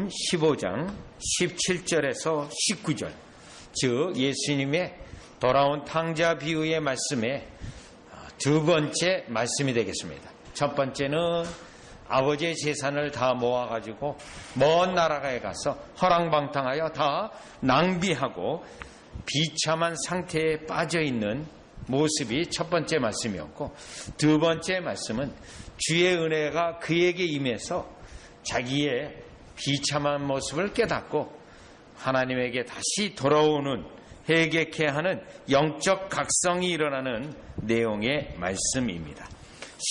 요한복음 15장 17절에서 19절, 즉 예수님의 돌아온 탕자 비유의 말씀에 두 번째 말씀이 되겠습니다. 첫 번째는 아버지의 재산을 다 모아가지고 먼 나라에 가서 허랑방탕하여 다 낭비하고 비참한 상태에 빠져있는 모습이 첫 번째 말씀이었고, 두 번째 말씀은 주의 은혜가 그에게 임해서 자기의 비참한 모습을 깨닫고 하나님에게 다시 돌아오는, 회개케 하는 영적 각성이 일어나는 내용의 말씀입니다.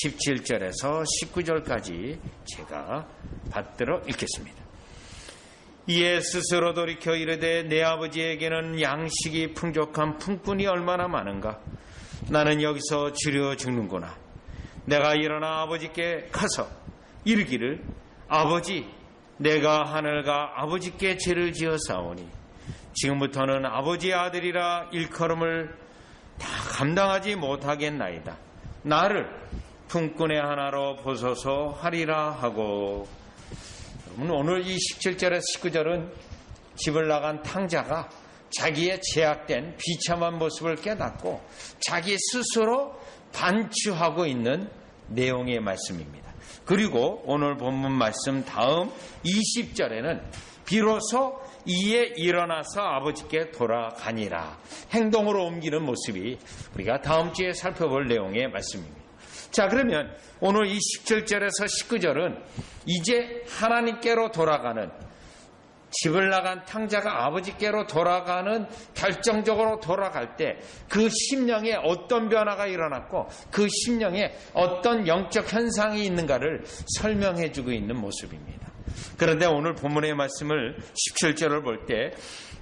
17절에서 19절까지 제가 받들어 읽겠습니다. 이에 스스로 돌이켜 이르되 내 아버지에게는 양식이 풍족한 품꾼이 얼마나 많은가. 나는 여기서 주려 죽는구나. 내가 일어나 아버지께 가서 이르기를 아버지, 내가 하늘과 아버지께 죄를 지었사오니 지금부터는 아버지의 아들이라 일컬음을 다 감당하지 못하겠나이다. 나를 품꾼의 하나로 보소서 하리라 하고. 오늘 이 17절에서 19절은 집을 나간 탕자가 자기의 제약된 비참한 모습을 깨닫고 자기 스스로 반추하고 있는 내용의 말씀입니다. 그리고 오늘 본문 말씀 다음 20절에는 비로소 이에 일어나서 아버지께 돌아가니라, 행동으로 옮기는 모습이 우리가 다음 주에 살펴볼 내용의 말씀입니다. 자, 그러면 오늘 이 17절에서 19절은 이제 하나님께로 돌아가는, 집을 나간 탕자가 아버지께로 돌아가는, 결정적으로 돌아갈 때 그 심령에 어떤 변화가 일어났고 그 심령에 어떤 영적 현상이 있는가를 설명해 주고 있는 모습입니다. 그런데 오늘 본문의 말씀을 17절을 볼 때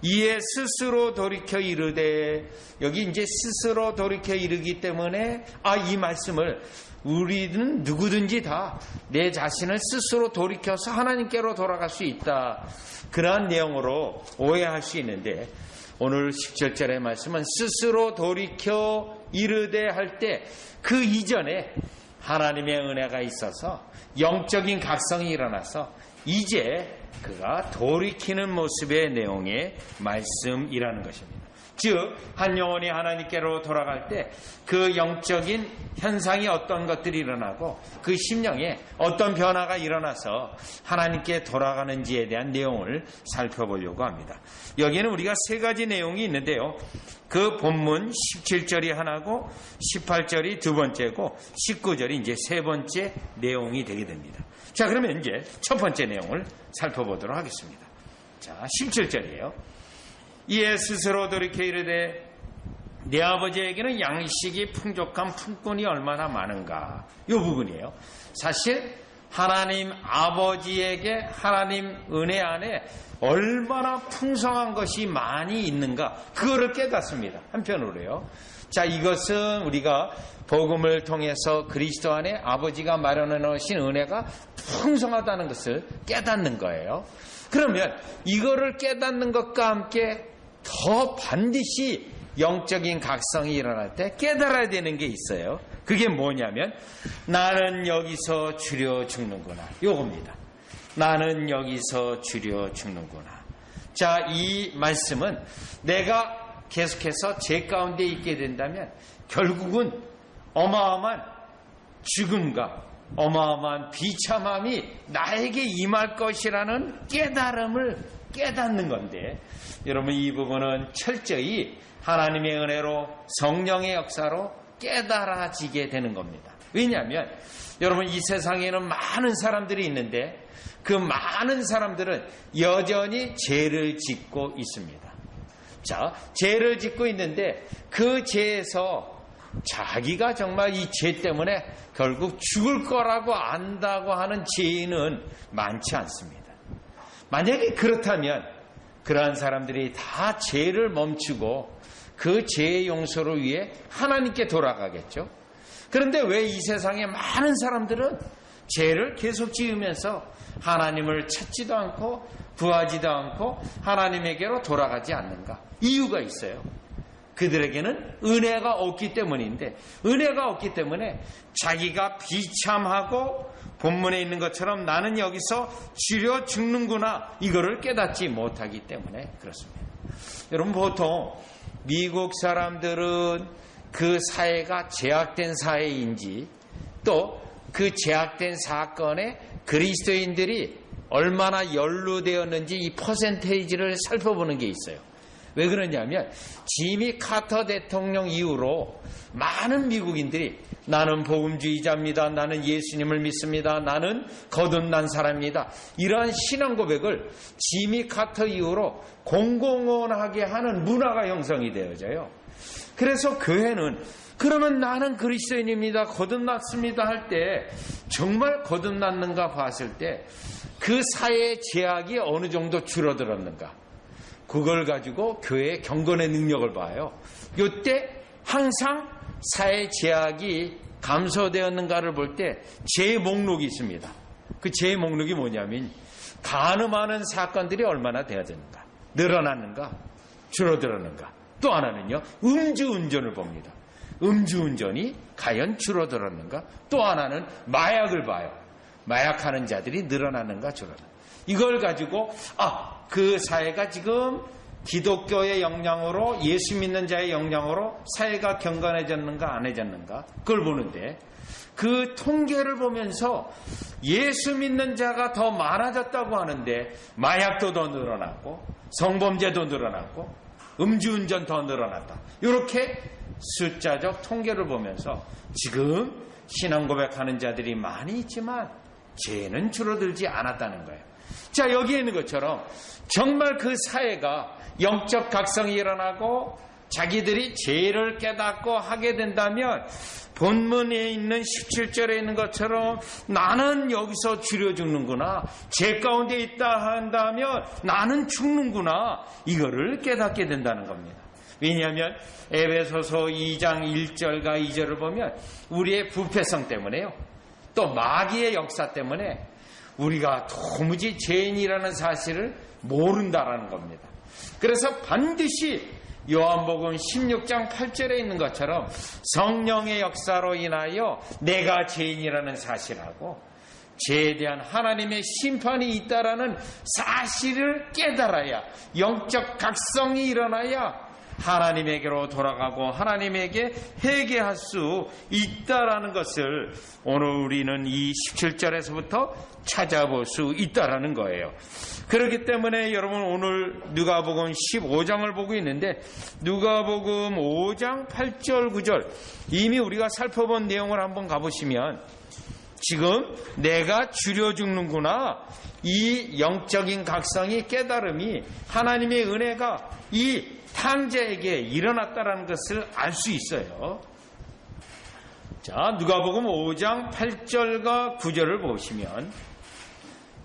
이에 스스로 돌이켜 이르되, 여기 이제 스스로 돌이켜 이르기 때문에 이 말씀을 우리는 누구든지 다 내 자신을 스스로 돌이켜서 하나님께로 돌아갈 수 있다, 그러한 내용으로 오해할 수 있는데, 오늘 17절의 말씀은 스스로 돌이켜 이르되 할 때 그 이전에 하나님의 은혜가 있어서 영적인 각성이 일어나서 이제 그가 돌이키는 모습의 내용의 말씀이라는 것입니다. 즉, 한 영혼이 하나님께로 돌아갈 때 그 영적인 현상이 어떤 것들이 일어나고 그 심령에 어떤 변화가 일어나서 하나님께 돌아가는지에 대한 내용을 살펴보려고 합니다. 여기에는 우리가 세 가지 내용이 있는데요, 그 본문 17절이 하나고 18절이 두 번째고 19절이 이제 세 번째 내용이 되게 됩니다. 자, 그러면 이제 첫 번째 내용을 살펴보도록 하겠습니다. 자, 17절이에요. 이에 스스로 돌이켜 이르되 내 아버지에게는 양식이 풍족한 품꾼이 얼마나 많은가. 이 부분이에요. 사실 하나님 아버지에게, 하나님 은혜 안에 얼마나 풍성한 것이 많이 있는가, 그거를 깨닫습니다. 한편으로요. 자, 이것은 우리가 복음을 통해서 그리스도 안에 아버지가 마련해 놓으신 은혜가 풍성하다는 것을 깨닫는 거예요. 그러면 이거를 깨닫는 것과 함께 더 반드시 영적인 각성이 일어날 때 깨달아야 되는 게 있어요. 그게 뭐냐면 나는 여기서 주려 죽는구나, 요겁니다. 나는 여기서 주려 죽는구나. 자, 이 말씀은 내가 계속해서 제 가운데 있게 된다면 결국은 어마어마한 죽음과 어마어마한 비참함이 나에게 임할 것이라는 깨달음을 깨닫는 건데, 여러분 이 부분은 철저히 하나님의 은혜로, 성령의 역사로 깨달아지게 되는 겁니다. 왜냐하면 여러분 이 세상에는 많은 사람들이 있는데 그 많은 사람들은 여전히 죄를 짓고 있습니다. 자, 죄를 짓고 있는데 그 죄에서 자기가 정말 이 죄 때문에 결국 죽을 거라고 안다고 하는 죄인은 많지 않습니다. 만약에 그렇다면 그러한 사람들이 다 죄를 멈추고 그 죄의 용서를 위해 하나님께 돌아가겠죠. 그런데 왜 이 세상에 많은 사람들은 죄를 계속 지으면서 하나님을 찾지도 않고 구하지도 않고 하나님에게로 돌아가지 않는가? 이유가 있어요. 그들에게는 은혜가 없기 때문인데, 은혜가 없기 때문에 자기가 비참하고 본문에 있는 것처럼 나는 여기서 쥐려 죽는구나, 이거를 깨닫지 못하기 때문에 그렇습니다. 여러분, 보통 미국 사람들은 그 사회가 제약된 사회인지, 또 그 제약된 사건에 그리스도인들이 얼마나 연루되었는지 이 퍼센테이지를 살펴보는 게 있어요. 왜 그러냐면 지미 카터 대통령 이후로 많은 미국인들이 나는 복음주의자입니다, 나는 예수님을 믿습니다, 나는 거듭난 사람입니다, 이러한 신앙 고백을 지미 카터 이후로 공공연하게 하는 문화가 형성이 되어져요. 그래서 교회는 그러면 나는 그리스도인입니다, 거듭났습니다 할 때 정말 거듭났는가 봤을 때 그 사회의 제약이 어느 정도 줄어들었는가, 그걸 가지고 교회의 경건의 능력을 봐요. 이때 항상 사회 제약이 감소되었는가를 볼 때 제 목록이 있습니다. 그 제 목록이 뭐냐면 가늠하는 사건들이 얼마나 되어졌는가, 늘어났는가, 줄어들었는가. 또 하나는요, 음주운전을 봅니다. 음주운전이 과연 줄어들었는가. 또 하나는 마약을 봐요. 마약하는 자들이 늘어나는가 줄어드는가. 이걸 가지고 그 사회가 지금 기독교의 영향으로, 예수 믿는 자의 영향으로 사회가 경건해졌는가 안 해졌는가, 그걸 보는데 그 통계를 보면서 예수 믿는 자가 더 많아졌다고 하는데 마약도 더 늘어났고 성범죄도 늘어났고 음주운전 더 늘어났다, 이렇게 숫자적 통계를 보면서 지금 신앙 고백하는 자들이 많이 있지만 죄는 줄어들지 않았다는 거예요. 자, 여기에 있는 것처럼 정말 그 사회가 영적 각성이 일어나고 자기들이 죄를 깨닫고 하게 된다면 본문에 있는 17절에 있는 것처럼 나는 여기서 쥐려 죽는구나, 죄 가운데 있다 한다면 나는 죽는구나, 이거를 깨닫게 된다는 겁니다. 왜냐하면 에베소서 2장 1절과 2절을 보면 우리의 부패성 때문에요, 또 마귀의 역사 때문에 우리가 도무지 죄인이라는 사실을 모른다라는 겁니다. 그래서 반드시 요한복음 16장 8절에 있는 것처럼 성령의 역사로 인하여 내가 죄인이라는 사실하고 죄에 대한 하나님의 심판이 있다라는 사실을 깨달아야, 영적 각성이 일어나야 하나님에게로 돌아가고 하나님에게 회개할 수 있다라는 것을 오늘 우리는 이 17절에서부터 찾아볼 수 있다라는 거예요. 그렇기 때문에 여러분, 오늘 누가복음 15장을 보고 있는데 누가복음 5장 8절 9절 이미 우리가 살펴본 내용을 한번 가보시면 지금 내가 쥐려 죽는구나, 이 영적인 각성이, 깨달음이, 하나님의 은혜가 이 탕자에게 일어났다라는 것을 알 수 있어요. 자, 누가복음 5장 8절과 9절을 보시면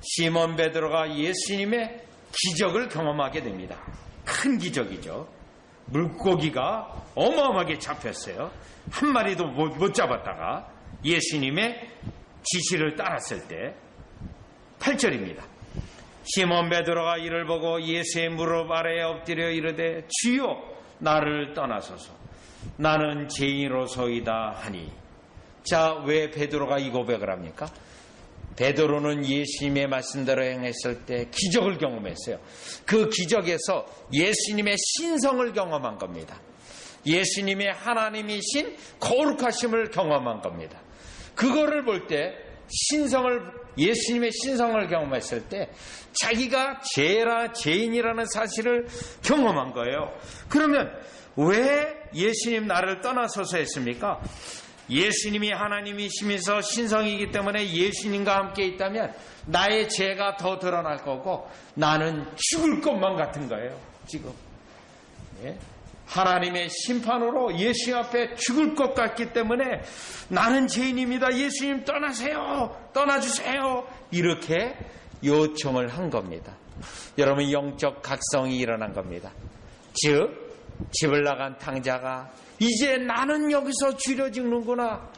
시몬 베드로가 예수님의 기적을 경험하게 됩니다. 큰 기적이죠. 물고기가 어마어마하게 잡혔어요. 한 마리도 못 잡았다가 예수님의 지시를 따랐을 때 8절입니다. 시몬 베드로가 이를 보고 예수의 무릎 아래에 엎드려 이르되 주여 나를 떠나소서, 나는 죄인으로소이다 하니. 자, 왜 베드로가 이 고백을 합니까? 베드로는 예수님의 말씀대로 행했을 때 기적을 경험했어요. 그 기적에서 예수님의 신성을 경험한 겁니다. 예수님의 하나님이신 거룩하심을 경험한 겁니다. 그거를 볼 때 예수님의 신성을 경험했을 때 자기가 죄인이라는 사실을 경험한 거예요. 그러면 왜 예수님 나를 떠나소서 했습니까? 예수님이 하나님이시면서 신성이기 때문에 예수님과 함께 있다면 나의 죄가 더 드러날 거고 나는 죽을 것만 같은 거예요. 지금 하나님의 심판으로 예수 앞에 죽을 것 같기 때문에 나는 죄인입니다, 예수님 떠나세요, 떠나주세요, 이렇게 요청을 한 겁니다. 여러분, 영적 각성이 일어난 겁니다. 즉 집을 나간 탕자가 이제 나는 여기서 쥐려 죽는구나,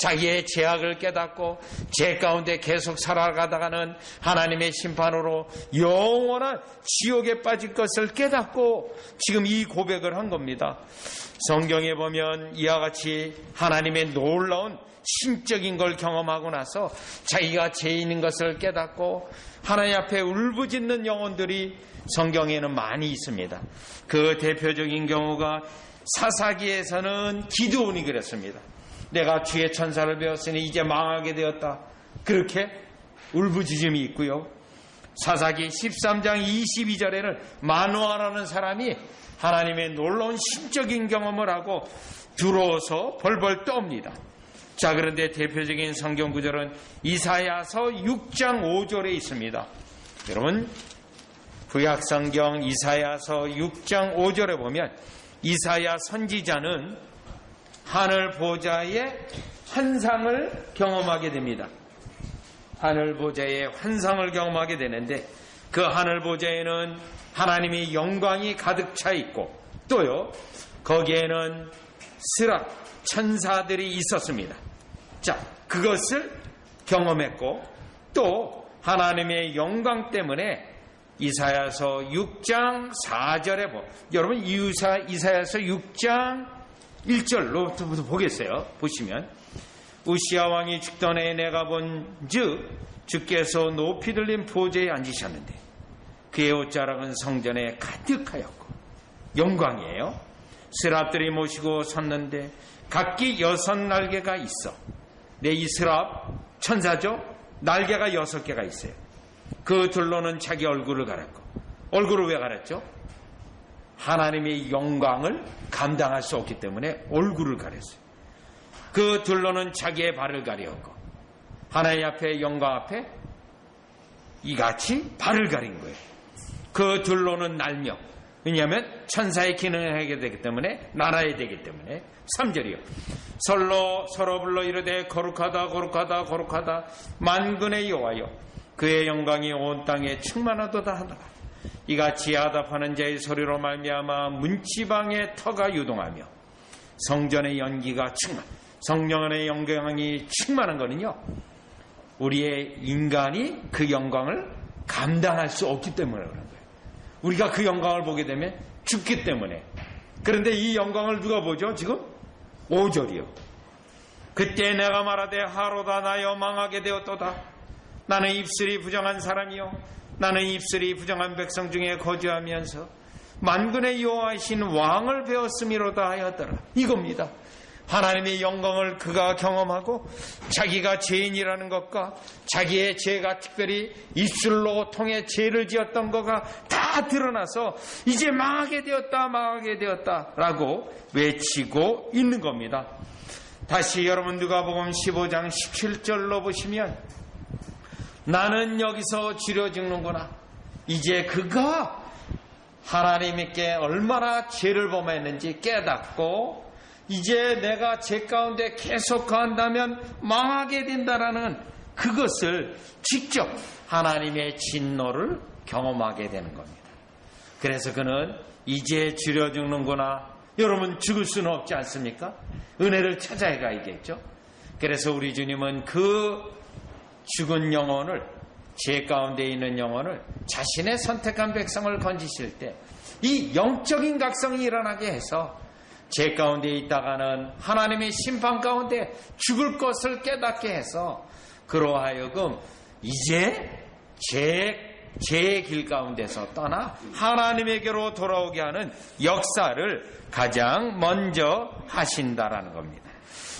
자기의 죄악을 깨닫고 죄 가운데 계속 살아가다가는 하나님의 심판으로 영원한 지옥에 빠질 것을 깨닫고 지금 이 고백을 한 겁니다. 성경에 보면 이와 같이 하나님의 놀라운 신적인 걸 경험하고 나서 자기가 죄인인 것을 깨닫고 하나님 앞에 울부짖는 영혼들이 성경에는 많이 있습니다. 그 대표적인 경우가 사사기에서는 기드온이 그랬습니다. 내가 주의 천사를 배웠으니 이제 망하게 되었다. 그렇게 울부짖음이 있고요. 사사기 13장 22절에는 마노아라는 사람이 하나님의 놀라운 신적인 경험을 하고 들어서 벌벌 떱니다. 자, 그런데 대표적인 성경 구절은 이사야서 6장 5절에 있습니다. 여러분, 구약성경 이사야서 6장 5절에 보면 이사야 선지자는 하늘 보좌의 환상을 경험하게 됩니다. 하늘 보좌의 환상을 경험하게 되는데 그 하늘 보좌에는 하나님의 영광이 가득 차 있고 또요 거기에는 스랍 천사들이 있었습니다. 자, 그것을 경험했고 또 하나님의 영광 때문에 이사야서 6장 4절에 여러분 이사야서 6장 1절로부터 보겠어요. 보시면 우시야 왕이 죽던 해에 내가 본즉 주께서 높이 들린 보좌에 앉으셨는데 그의 옷자락은 성전에 가득하였고 영광이에요. 스랍들이 모시고 섰는데 각기 6날개가 있어. 이 스랍 천사죠. 날개가 6개가 있어요. 그 둘로는 자기 얼굴을 가렸고 얼굴을 왜 가렸죠? 하나님의 영광을 감당할 수 없기 때문에 얼굴을 가렸어요. 그 둘로는 자기의 발을 가렸고 하나님 앞에 영광 앞에 이같이 발을 가린 거예요. 그 둘로는 날며 왜냐하면 천사의 기능을 하게 되기 때문에 날아야 되기 때문에 3절이요. 서로 불러 이르되 거룩하다 거룩하다 거룩하다 만군의 여호와여 그의 영광이 온 땅에 충만하도다 하더라. 이같이 아답하는 자의 소리로 말미암아 문지방의 터가 유동하며 성전의 연기가 성령의 영광이 충만한 거는요 우리의 인간이 그 영광을 감당할 수 없기 때문에 그런 거예요. 우리가 그 영광을 보게 되면 죽기 때문에. 그런데 이 영광을 누가 보죠? 지금 5절이요. 그때 내가 말하되 하로다 나여 망하게 되었도다. 나는 입술이 부정한 사람이요 나는 입술이 부정한 백성 중에 거주하면서 만군의 여호와이신 왕을 배웠음이로다 하였더라. 이겁니다. 하나님의 영광을 그가 경험하고 자기가 죄인이라는 것과 자기의 죄가 특별히 입술로 통해 죄를 지었던 거가 다 드러나서 이제 망하게 되었다 라고 외치고 있는 겁니다. 다시 여러분 누가복음 15장 17절로 보시면 나는 여기서 쥐려 죽는구나. 이제 그가 하나님께 얼마나 죄를 범했는지 깨닫고 이제 내가 죄 가운데 계속 거한다면 망하게 된다라는 그것을 직접 하나님의 진노를 경험하게 되는 겁니다. 그래서 그는 이제 쥐려 죽는구나. 여러분 죽을 수는 없지 않습니까? 은혜를 찾아야 가야겠죠. 그래서 우리 주님은 그 죽은 영혼을 죄 가운데 있는 영혼을 자신의 선택한 백성을 건지실 때 이 영적인 각성이 일어나게 해서 죄 가운데 있다가는 하나님의 심판 가운데 죽을 것을 깨닫게 해서 그로 하여금 이제 죄의 길 가운데서 떠나 하나님에게로 돌아오게 하는 역사를 가장 먼저 하신다라는 겁니다.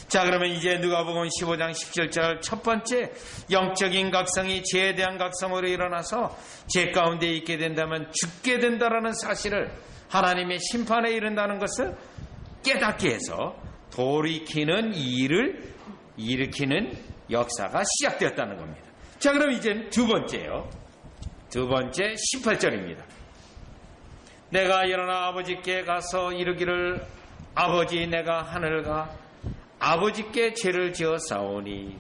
자, 그러면 이제 누가복음 15장 17절 첫 번째 영적인 각성이 죄에 대한 각성으로 일어나서 죄 가운데 있게 된다면 죽게 된다라는 사실을 하나님의 심판에 이른다는 것을 깨닫게 해서 돌이키는 일을 일으키는 역사가 시작되었다는 겁니다. 자, 그럼 이제 두 번째요. 두 번째 18절입니다. 내가 일어나 아버지께 가서 이르기를 아버지 내가 하늘 가 아버지께 죄를 지어 싸우니.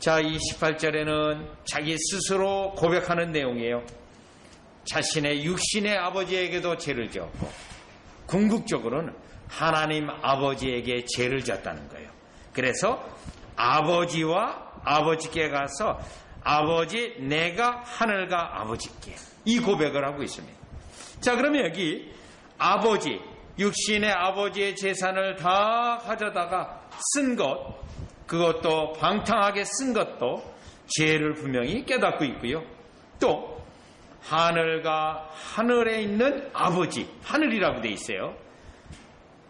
자, 이 18절에는 자기 스스로 고백하는 내용이에요. 자신의 육신의 아버지에게도 죄를 지었고 궁극적으로는 하나님 아버지에게 죄를 졌다는 거예요. 그래서 아버지와 아버지께 가서 아버지 내가 하늘과 아버지께, 이 고백을 하고 있습니다. 자, 그러면 여기 아버지, 육신의 아버지의 재산을 다 가져다가 쓴 것, 그것도 방탕하게 쓴 것도 죄를 분명히 깨닫고 있고요. 또 하늘과 하늘에 있는 아버지, 하늘이라고 되어 있어요.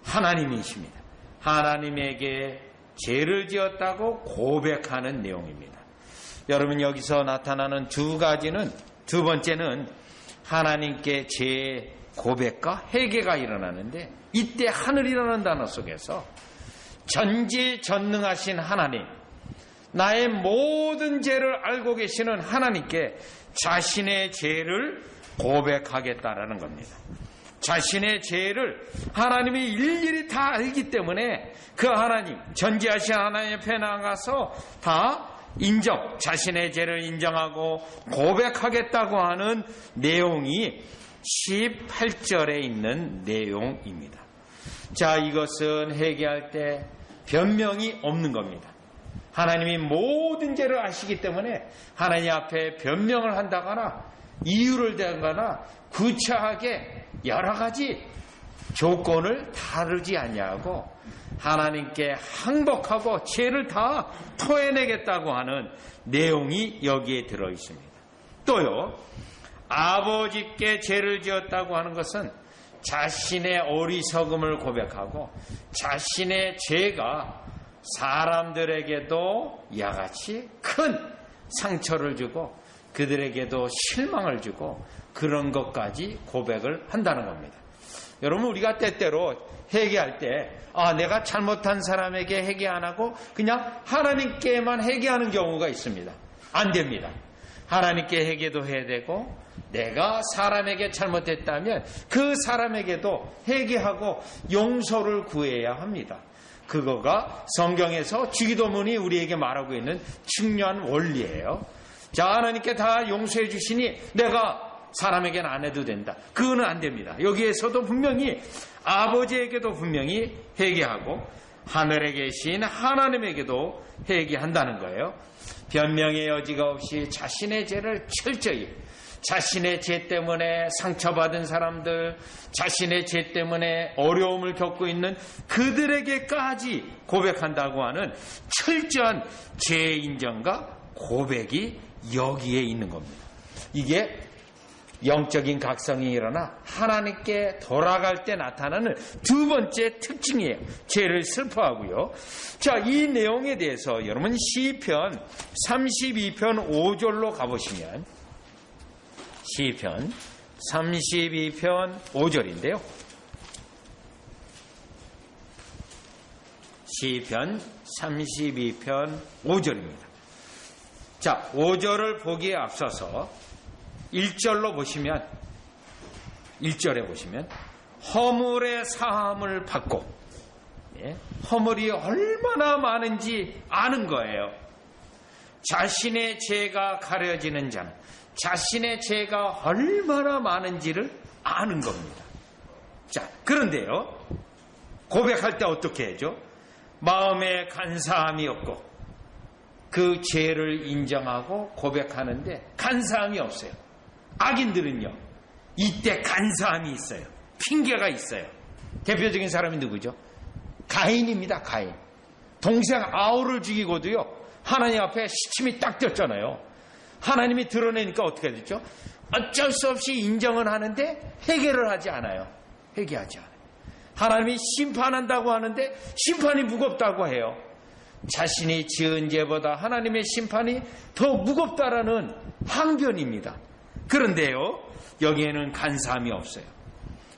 하나님이십니다. 하나님에게 죄를 지었다고 고백하는 내용입니다. 여러분, 여기서 나타나는 두 가지는, 두 번째는 하나님께 죄 고백과 회개가 일어나는데, 이때 하늘이라는 단어 속에서 전지전능하신 하나님, 나의 모든 죄를 알고 계시는 하나님께 자신의 죄를 고백하겠다라는 겁니다. 자신의 죄를 하나님이 일일이 다 알기 때문에 그 하나님, 전지하신 하나님 옆에 나가서 다 인정, 자신의 죄를 인정하고 고백하겠다고 하는 내용이 18절에 있는 내용입니다. 자, 이것은 회개할 때 변명이 없는 겁니다. 하나님이 모든 죄를 아시기 때문에 하나님 앞에 변명을 한다거나 이유를 대거나 구차하게 여러 가지 조건을 다루지 아니하고 하나님께 항복하고 죄를 다 토해내겠다고 하는 내용이 여기에 들어 있습니다. 또요, 아버지께 죄를 지었다고 하는 것은 자신의 어리석음을 고백하고 자신의 죄가 사람들에게도 야같이 큰 상처를 주고 그들에게도 실망을 주고 그런 것까지 고백을 한다는 겁니다. 여러분, 우리가 때때로 회개할 때 내가 잘못한 사람에게 회개 안 하고 그냥 하나님께만 회개하는 경우가 있습니다. 안 됩니다. 하나님께 회개도 해야 되고 내가 사람에게 잘못했다면 그 사람에게도 회개하고 용서를 구해야 합니다. 그거가 성경에서 주기도문이 우리에게 말하고 있는 중요한 원리예요. 자, 하나님께 다 용서해 주시니 내가 사람에게는 안 해도 된다. 그거는 안 됩니다. 여기에서도 분명히 아버지에게도 분명히 회개하고 하늘에 계신 하나님에게도 회개한다는 거예요. 변명의 여지가 없이 자신의 죄를 철저히, 자신의 죄 때문에 상처받은 사람들, 자신의 죄 때문에 어려움을 겪고 있는 그들에게까지 고백한다고 하는 철저한 죄 인정과 고백이 여기에 있는 겁니다. 이게 영적인 각성이 일어나 하나님께 돌아갈 때 나타나는 두 번째 특징이에요. 죄를 슬퍼하고요. 자, 이 내용에 대해서 여러분 시편 32편 5절로 가보시면, 시편 32편 5절인데요. 시편 32편 5절입니다. 자, 5절을 보기에 앞서서 1절로 보시면, 1절에 보시면 허물의 사함을 받고, 허물이 얼마나 많은지 아는 거예요. 자신의 죄가 가려지는 자는 자신의 죄가 얼마나 많은지를 아는 겁니다. 자, 그런데요, 고백할 때 어떻게 해야죠? 마음에 간사함이 없고 그 죄를 인정하고 고백하는데 간사함이 없어요. 악인들은요, 이때 간사함이 있어요. 핑계가 있어요. 대표적인 사람이 누구죠? 가인입니다. 가인. 동생 아울을 죽이고도요, 하나님 앞에 시침이 딱 떴잖아요. 하나님이 드러내니까 어떻게 됐죠? 어쩔 수 없이 인정은 하는데 회개를 하지 않아요. 회개하지 않아요. 하나님이 심판한다고 하는데 심판이 무겁다고 해요. 자신이 지은 죄보다 하나님의 심판이 더 무겁다라는 항변입니다. 그런데요, 여기에는 간사함이 없어요.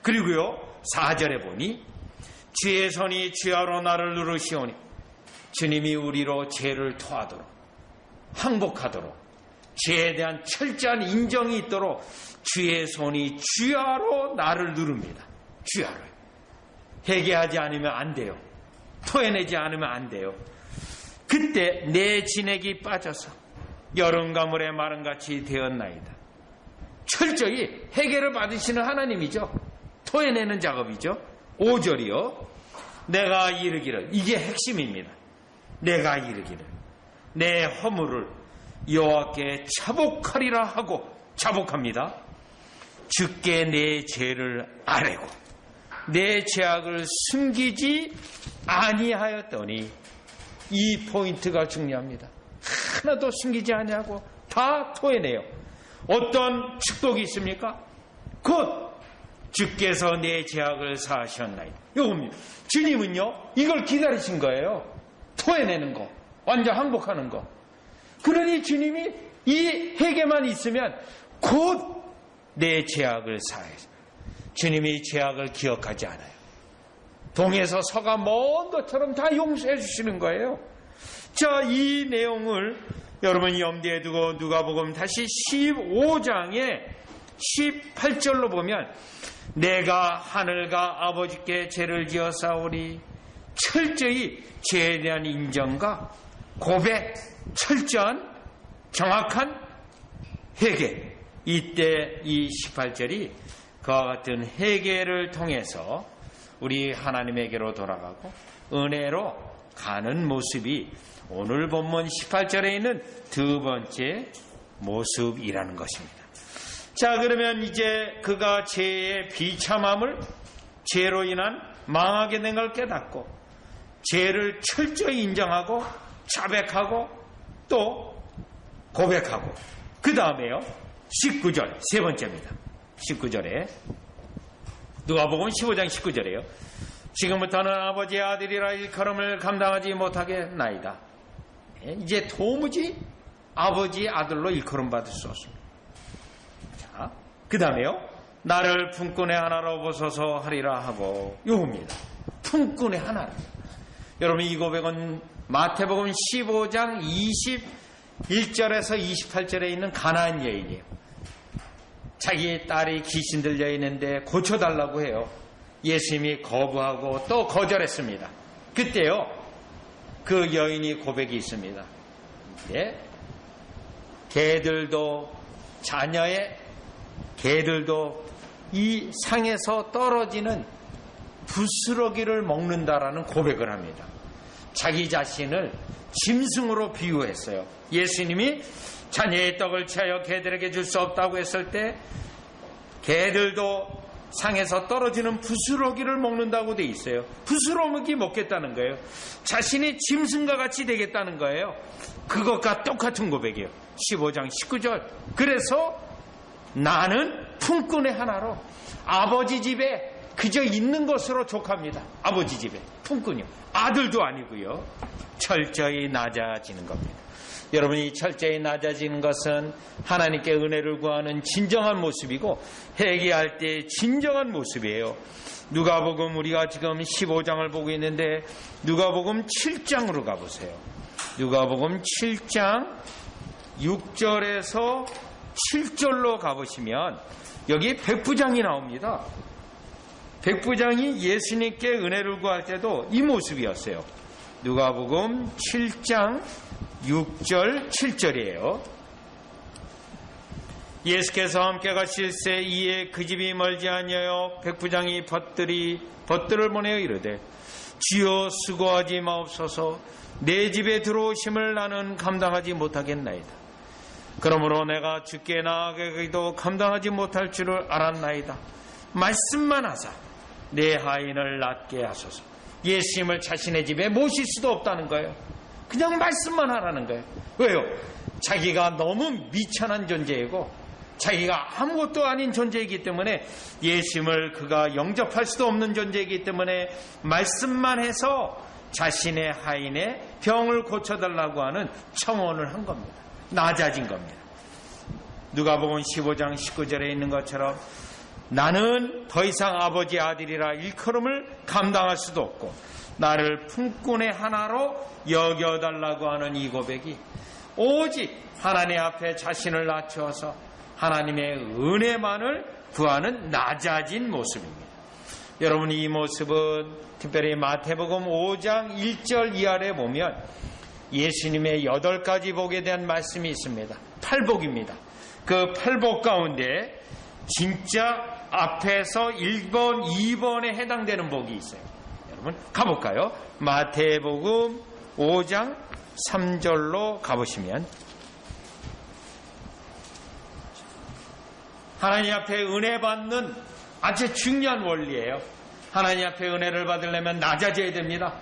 그리고요, 4절에 보니 주의 손이 주야로 나를 누르시오니, 주님이 우리로 죄를 토하도록, 항복하도록, 죄에 대한 철저한 인정이 있도록 주의 손이 주야로 나를 누릅니다. 주야로. 회개하지 않으면 안 돼요. 토해내지 않으면 안 돼요. 그때 내 진액이 빠져서 여름 가물의 마름같이 되었나이다. 철저히 회개를 받으시는 하나님이죠. 토해내는 작업이죠. 5절이요. 내가 이르기를, 이게 핵심입니다. 내가 이르기를 내 허물을 여호와께 자복하리라 하고 자복합니다. 주께 내 죄를 아뢰고 내 죄악을 숨기지 아니하였더니, 이 포인트가 중요합니다. 하나도 숨기지 아니하고 다 토해내요. 어떤 축복이 있습니까? 곧 주께서 내 죄악을 사하셨나이다. 이겁니다. 주님은요, 이걸 기다리신 거예요. 토해내는 거, 완전 항복하는 거. 그러니 주님이 이 회개만 있으면 곧 내 죄악을 사해요. 주님이 죄악을 기억하지 않아요. 동에서 서가 먼 것처럼 다 용서해 주시는 거예요. 자, 이 내용을 여러분이 염두에 두고 누가복음 다시 15장의 18절로 보면, 내가 하늘과 아버지께 죄를 지어 싸우리. 철저히 죄에 대한 인정과 고백, 철저한 정확한 회개. 이때 이 18절이 그와 같은 회개를 통해서 우리 하나님에게로 돌아가고 은혜로 가는 모습이 오늘 본문 18절에 있는 두 번째 모습이라는 것입니다. 자, 그러면 이제 그가 죄의 비참함을, 죄로 인한 망하게 된 걸 깨닫고 죄를 철저히 인정하고 자백하고 또 고백하고, 그 다음에요 19절 세 번째입니다. 19절에 누가복음 15장 19절에요. 지금부터는 아버지의 아들이라 일컬음을 감당하지 못하겠나이다. 이제 도무지 아버지의 아들로 일컬음 받을 수 없습니다. 자, 그 다음에요. 나를 품꾼의 하나로 보소서 하리라 하고, 요겁니다. 품꾼의 하나로. 여러분, 이 고백은 마태복음 15장 21절에서 28절에 있는 가나안 여인이에요. 자기 딸이 귀신 들려 있는데 고쳐달라고 해요. 예수님이 거부하고 또 거절했습니다. 그때요, 그 여인이 고백이 있습니다. 예? 개들도, 자녀의 개들도 이 상에서 떨어지는 부스러기를 먹는다라는 고백을 합니다. 자기 자신을 짐승으로 비유했어요. 예수님이 자녀의 떡을 취하여 개들에게 줄 수 없다고 했을 때 개들도 상에서 떨어지는 부스러기를 먹는다고 돼 있어요. 부스러기 먹겠다는 거예요. 자신이 짐승과 같이 되겠다는 거예요. 그것과 똑같은 고백이에요. 15장 19절. 그래서 나는 품꾼의 하나로 아버지 집에 그저 있는 것으로 족합니다. 아버지 집에 품꾼이요. 아들도 아니고요. 철저히 낮아지는 겁니다. 여러분이 철저히 낮아지는 것은 하나님께 은혜를 구하는 진정한 모습이고 회개할 때 진정한 모습이에요. 누가복음, 우리가 지금 15장을 보고 있는데 누가복음 7장으로 가보세요. 누가복음 7장 6절에서 7절로 가보시면 여기 백부장이 나옵니다. 백부장이 예수님께 은혜를 구할 때도 이 모습이었어요. 누가복음 7장 6절 7절이에요. 예수께서 함께 가실새 이에 그 집이 멀지 아니하여 백부장이 벗들을 보내어 이르되 주여 수고하지 마옵소서 내 집에 들어오심을 나는 감당하지 못하겠나이다. 그러므로 내가 주께 나아가기도 감당하지 못할 줄을 알았나이다. 말씀만 하사 내 하인을 낫게 하소서. 예수님을 자신의 집에 모실 수도 없다는 거예요. 그냥 말씀만 하라는 거예요. 왜요? 자기가 너무 미천한 존재이고 자기가 아무것도 아닌 존재이기 때문에 예수님을 그가 영접할 수도 없는 존재이기 때문에 말씀만 해서 자신의 하인의 병을 고쳐달라고 하는 청원을 한 겁니다. 낮아진 겁니다. 누가복음 15장 19절에 있는 것처럼 나는 더 이상 아버지 아들이라 일컬음을 감당할 수도 없고 나를 품꾼의 하나로 여겨달라고 하는 이 고백이 오직 하나님 앞에 자신을 낮추어서 하나님의 은혜만을 구하는 낮아진 모습입니다. 여러분, 이 모습은 특별히 마태복음 5장 1절 이하에 보면 예수님의 8가지 복에 대한 말씀이 있습니다. 8복입니다. 그 8복 가운데 진짜 앞에서 1번, 2번에 해당되는 복이 있어요. 여러분 가볼까요? 마태복음 5장 3절로 가보시면 하나님 앞에 은혜 받는 아주 중요한 원리예요. 하나님 앞에 은혜를 받으려면 낮아져야 됩니다.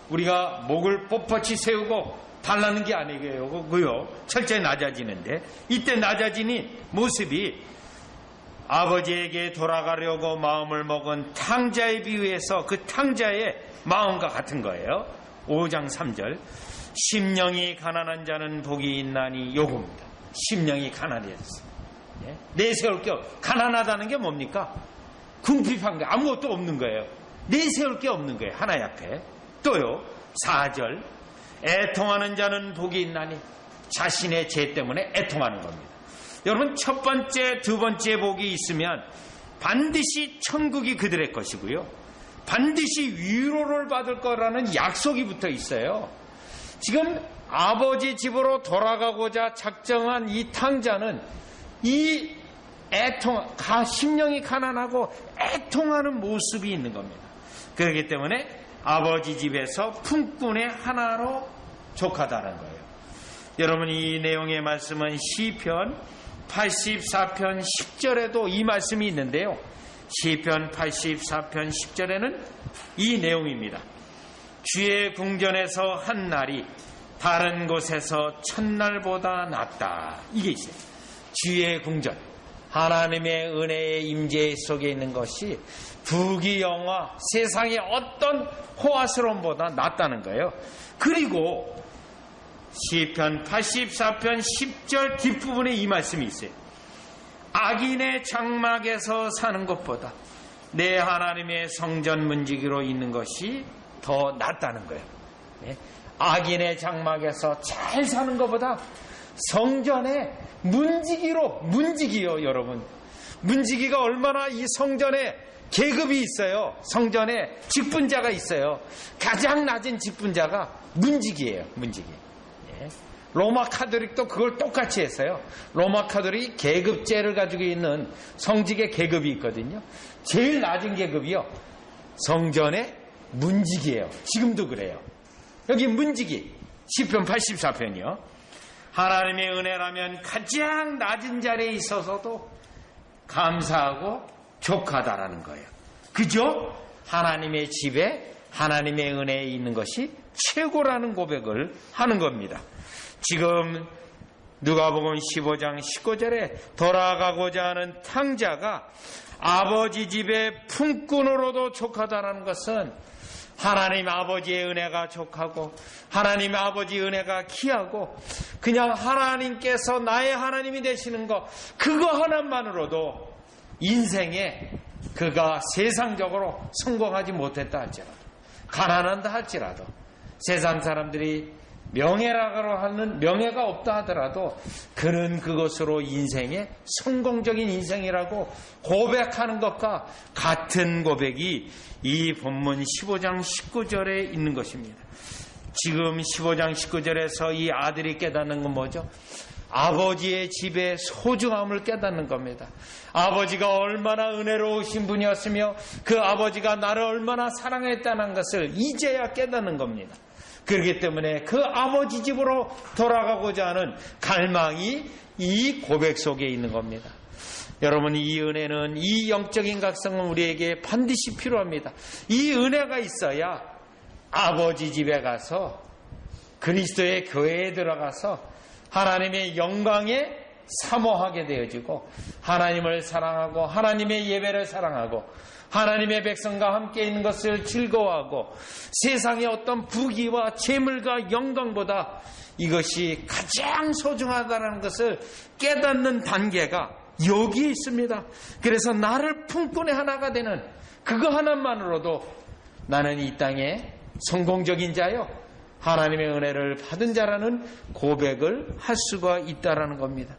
우리가 목을 뻣뻣이 세우고 달라는 게 아니고요. 철저히 낮아지는데, 이때 낮아지니 모습이 아버지에게 돌아가려고 마음을 먹은 탕자에 비유해서 그 탕자의 마음과 같은 거예요. 5장 3절. 심령이 가난한 자는 복이 있나니 요겁니다. 심령이 가난해졌어요. 내세울 게 가난하다는 게 뭡니까? 궁핍한 게 아무것도 없는 거예요. 내세울 게 없는 거예요. 하나님 앞에. 또요 4절. 애통하는 자는 복이 있나니, 자신의 죄 때문에 애통하는 겁니다. 여러분, 첫 번째, 두 번째 복이 있으면 반드시 천국이 그들의 것이고요, 반드시 위로를 받을 거라는 약속이 붙어 있어요. 지금 아버지 집으로 돌아가고자 작정한 이 탕자는 이 심령이 가난하고 애통하는 모습이 있는 겁니다. 그렇기 때문에 아버지 집에서 품꾼의 하나로 족하다는 거예요. 여러분, 이 내용의 말씀은 시편 84편 10절에도 이 말씀이 있는데요. 시편 84편 10절에는 이 내용입니다. 주의 궁전에서 한 날이 다른 곳에서 첫날보다 낫다. 이게 있어요. 주의 궁전, 하나님의 은혜의 임재 속에 있는 것이 부귀영화, 세상의 어떤 호화스러움보다 낫다는 거예요. 그리고 시편 84편 10절 뒷부분에 이 말씀이 있어요. 악인의 장막에서 사는 것보다 내 하나님의 성전 문지기로 있는 것이 더 낫다는 거예요. 악인의 장막에서 잘 사는 것보다 성전의 문지기요, 여러분. 문지기가 얼마나 이 성전에 계급이 있어요. 성전에 직분자가 있어요. 가장 낮은 직분자가 문지기예요. 문지기. 로마 카톨릭도 그걸 똑같이 했어요. 로마 카톨릭이 계급제를 가지고 있는 성직의 계급이 있거든요. 제일 낮은 계급이요, 성전의 문지기예요. 지금도 그래요. 여기 문지기, 시편 84편이요. 하나님의 은혜라면 가장 낮은 자리에 있어서도 감사하고 족하다라는 거예요. 그죠? 하나님의 집에 하나님의 은혜에 있는 것이 최고라는 고백을 하는 겁니다. 지금 누가복음 15장 19절에 돌아가고자 하는 탕자가 아버지 집의 품꾼으로도 족하다라는 것은 하나님 아버지의 은혜가 족하고 하나님 아버지의 은혜가 귀하고 그냥 하나님께서 나의 하나님이 되시는 것, 그거 하나만으로도 인생에 그가 세상적으로 성공하지 못했다 할지라도, 가난한다 할지라도, 세상 사람들이 명예라고 하는 명예가 없다 하더라도 그는 그것으로 인생의 성공적인 인생이라고 고백하는 것과 같은 고백이 이 본문 15장 19절에 있는 것입니다. 지금 15장 19절에서 이 아들이 깨닫는 건 뭐죠? 아버지의 집의 소중함을 깨닫는 겁니다. 아버지가 얼마나 은혜로우신 분이었으며 그 아버지가 나를 얼마나 사랑했다는 것을 이제야 깨닫는 겁니다. 그렇기 때문에 그 아버지 집으로 돌아가고자 하는 갈망이 이 고백 속에 있는 겁니다. 여러분, 이 은혜는, 이 영적인 각성은 우리에게 반드시 필요합니다. 이 은혜가 있어야 아버지 집에 가서 그리스도의 교회에 들어가서 하나님의 영광에 사모하게 되어지고 하나님을 사랑하고 하나님의 예배를 사랑하고 하나님의 백성과 함께 있는 것을 즐거워하고 세상의 어떤 부귀와 재물과 영광보다 이것이 가장 소중하다는 것을 깨닫는 단계가 여기에 있습니다. 그래서 나를 품꾼의 하나가 되는 그거 하나만으로도 나는 이 땅에 성공적인 자요, 하나님의 은혜를 받은 자라는 고백을 할 수가 있다라는 겁니다.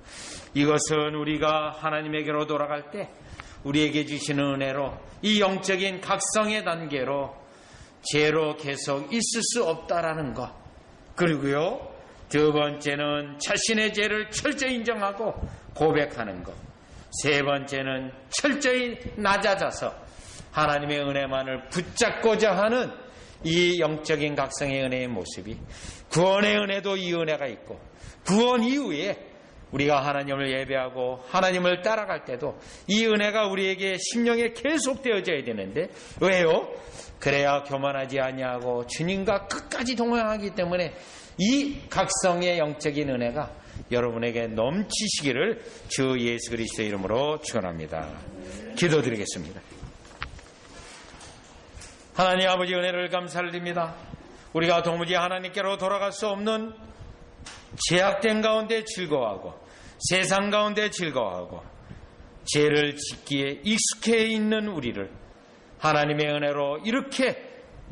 이것은 우리가 하나님에게로 돌아갈 때 우리에게 주시는 은혜로, 이 영적인 각성의 단계로 죄로 계속 있을 수 없다라는 것. 그리고요, 두 번째는 자신의 죄를 철저히 인정하고 고백하는 것. 세 번째는 철저히 낮아져서 하나님의 은혜만을 붙잡고자 하는 이 영적인 각성의 은혜의 모습이 구원의 은혜도 이 은혜가 있고 구원 이후에 우리가 하나님을 예배하고 하나님을 따라갈 때도 이 은혜가 우리에게 심령에 계속되어져야 되는데 왜요? 그래야 교만하지 아니하고 주님과 끝까지 동행하기 때문에 이 각성의 영적인 은혜가 여러분에게 넘치시기를 주 예수 그리스도의 이름으로 축원합니다. 기도드리겠습니다. 하나님 아버지 은혜를 감사드립니다. 우리가 도무지 하나님께로 돌아갈 수 없는 제약된 가운데 즐거워하고 세상 가운데 즐거워하고 죄를 짓기에 익숙해 있는 우리를 하나님의 은혜로 이렇게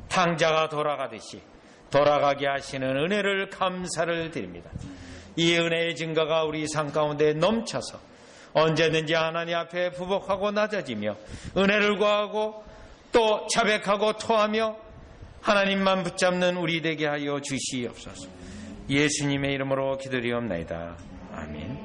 탕자가 돌아가듯이 돌아가게 하시는 은혜를 감사를 드립니다. 이 은혜의 증거가 우리 삶 가운데 넘쳐서 언제든지 하나님 앞에 부복하고 낮아지며 은혜를 구하고 또 자백하고 토하며 하나님만 붙잡는 우리 되게 하여 주시옵소서. 예수님의 이름으로 기도드리옵나이다. 아멘.